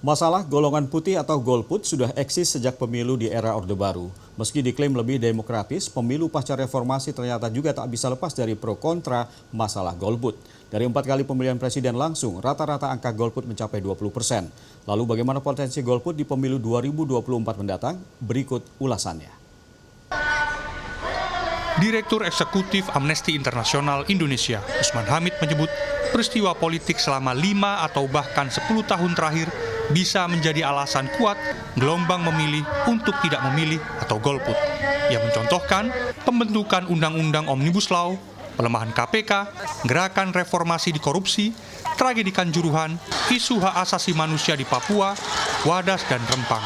Masalah golongan putih atau golput sudah eksis sejak pemilu di era Orde Baru. Meski diklaim lebih demokratis, pemilu pasca reformasi ternyata juga tak bisa lepas dari pro kontra masalah golput. Dari 4 kali pemilihan presiden langsung, rata-rata angka golput mencapai 20%. Lalu bagaimana potensi golput di pemilu 2024 mendatang? Berikut ulasannya. Direktur Eksekutif Amnesty International Indonesia, Usman Hamid menyebut peristiwa politik selama 5 atau bahkan 10 tahun terakhir bisa menjadi alasan kuat gelombang memilih untuk tidak memilih atau golput. Ia mencontohkan pembentukan Undang-Undang Omnibus Law, pelemahan KPK, gerakan reformasi di korupsi, tragedi Kanjuruhan, isu hak asasi manusia di Papua, Wadas dan Rempang.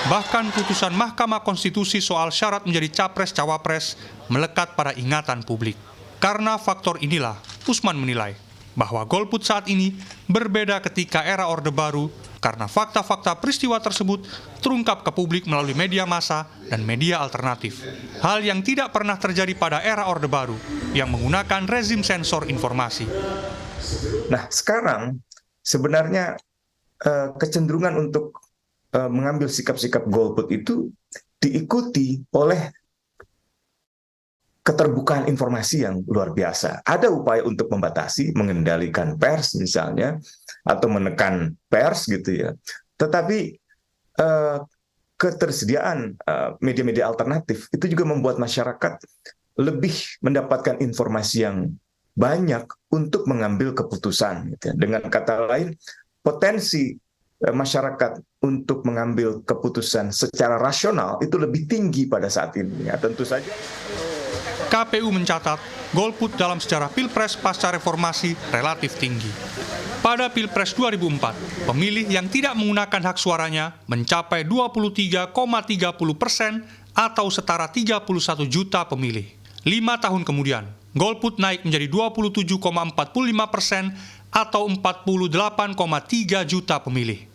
Bahkan putusan Mahkamah Konstitusi soal syarat menjadi capres-cawapres melekat pada ingatan publik. Karena faktor inilah, Usman menilai bahwa golput saat ini berbeda ketika era Orde Baru karena fakta-fakta peristiwa tersebut terungkap ke publik melalui media massa dan media alternatif. Hal yang tidak pernah terjadi pada era Orde Baru yang menggunakan rezim sensor informasi. Nah, sekarang sebenarnya kecenderungan untuk mengambil sikap-sikap golput itu diikuti oleh keterbukaan informasi yang luar biasa. Ada upaya untuk membatasi, mengendalikan pers misalnya, atau menekan pers gitu ya. Tetapi ketersediaan media-media alternatif itu juga membuat masyarakat lebih mendapatkan informasi yang banyak untuk mengambil keputusan. Gitu ya. Dengan kata lain, potensi masyarakat untuk mengambil keputusan secara rasional itu lebih tinggi pada saat ini. Ya, tentu saja. KPU mencatat golput dalam sejarah Pilpres pasca reformasi relatif tinggi. Pada Pilpres 2004, pemilih yang tidak menggunakan hak suaranya mencapai 23,30% atau setara 31 juta pemilih. 5 tahun kemudian, golput naik menjadi 27,45% atau 48,3 juta pemilih.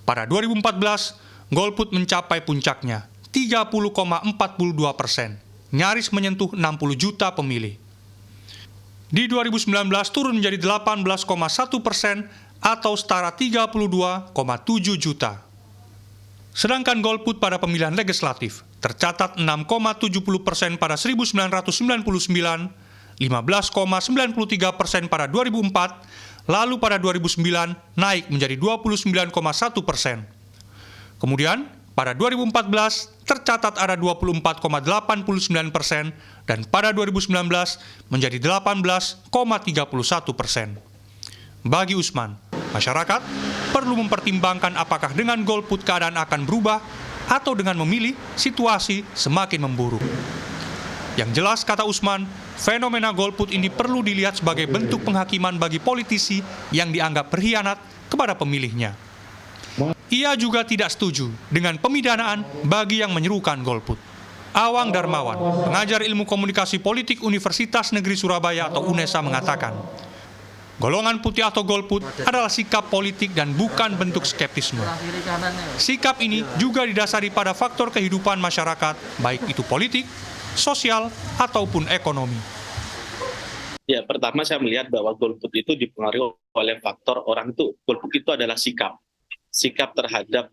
Pada 2014, golput mencapai puncaknya 30,42%, nyaris menyentuh 60 juta pemilih. Di 2019 turun menjadi 18,1% atau setara 32,7 juta. Sedangkan golput pada pemilihan legislatif tercatat 6,70% pada 1999, 15,93% pada 2004, lalu pada 2009 naik menjadi 29,1%. Kemudian pada 2014 tercatat ada 24,89% dan pada 2019 menjadi 18,31%. Bagi Usman, masyarakat perlu mempertimbangkan apakah dengan golput keadaan akan berubah atau dengan memilih situasi semakin memburuk. Yang jelas, kata Usman, fenomena golput ini perlu dilihat sebagai bentuk penghakiman bagi politisi yang dianggap berkhianat kepada pemilihnya. Ia juga tidak setuju dengan pemidanaan bagi yang menyerukan golput. Awang Darmawan, pengajar ilmu komunikasi politik Universitas Negeri Surabaya atau UNESA mengatakan, golongan putih atau golput adalah sikap politik dan bukan bentuk skeptisme. Sikap ini juga didasari pada faktor kehidupan masyarakat, baik itu politik, sosial, ataupun ekonomi. Ya, pertama saya melihat bahwa golput itu dipengaruhi oleh faktor orang itu. Golput itu adalah sikap terhadap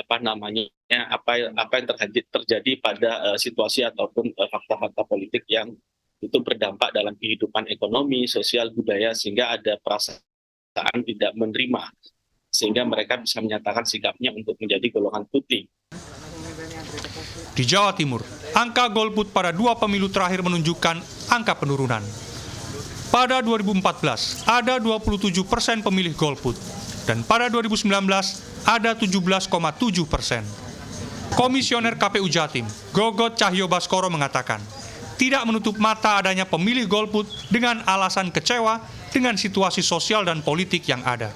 apa yang terjadi pada situasi ataupun fakta-fakta politik yang itu berdampak dalam kehidupan ekonomi, sosial, budaya, sehingga ada perasaan tidak menerima, sehingga mereka bisa menyatakan sikapnya untuk menjadi golongan putih. Di Jawa Timur, angka golput pada 2 pemilu terakhir menunjukkan angka penurunan. Pada 2014, ada 27% pemilih golput, dan pada 2019 ada 17,7%. Komisioner KPU Jatim, Gogot Cahyo Baskoro mengatakan, tidak menutup mata adanya pemilih golput dengan alasan kecewa dengan situasi sosial dan politik yang ada.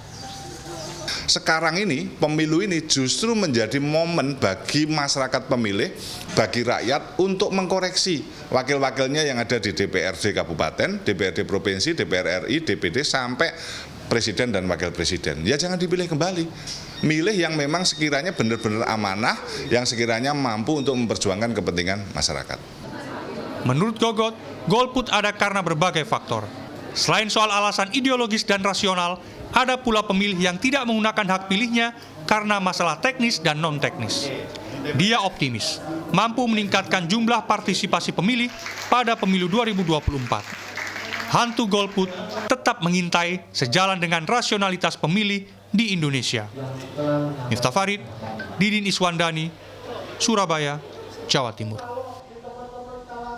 Sekarang ini, pemilu ini justru menjadi momen bagi masyarakat pemilih, bagi rakyat untuk mengkoreksi wakil-wakilnya yang ada di DPRD Kabupaten, DPRD Provinsi, DPR RI, DPD, sampai Presiden dan Wakil Presiden. Ya jangan dipilih kembali. Milih yang memang sekiranya benar-benar amanah, yang sekiranya mampu untuk memperjuangkan kepentingan masyarakat. Menurut Gogot, golput ada karena berbagai faktor. Selain soal alasan ideologis dan rasional, Ada pula pemilih yang tidak menggunakan hak pilihnya karena masalah teknis dan non-teknis. Dia optimis mampu meningkatkan jumlah partisipasi pemilih pada pemilu 2024. Hantu golput tetap mengintai sejalan dengan rasionalitas pemilih di Indonesia. Miftah Farid, Didin Iswandani, Surabaya, Jawa Timur.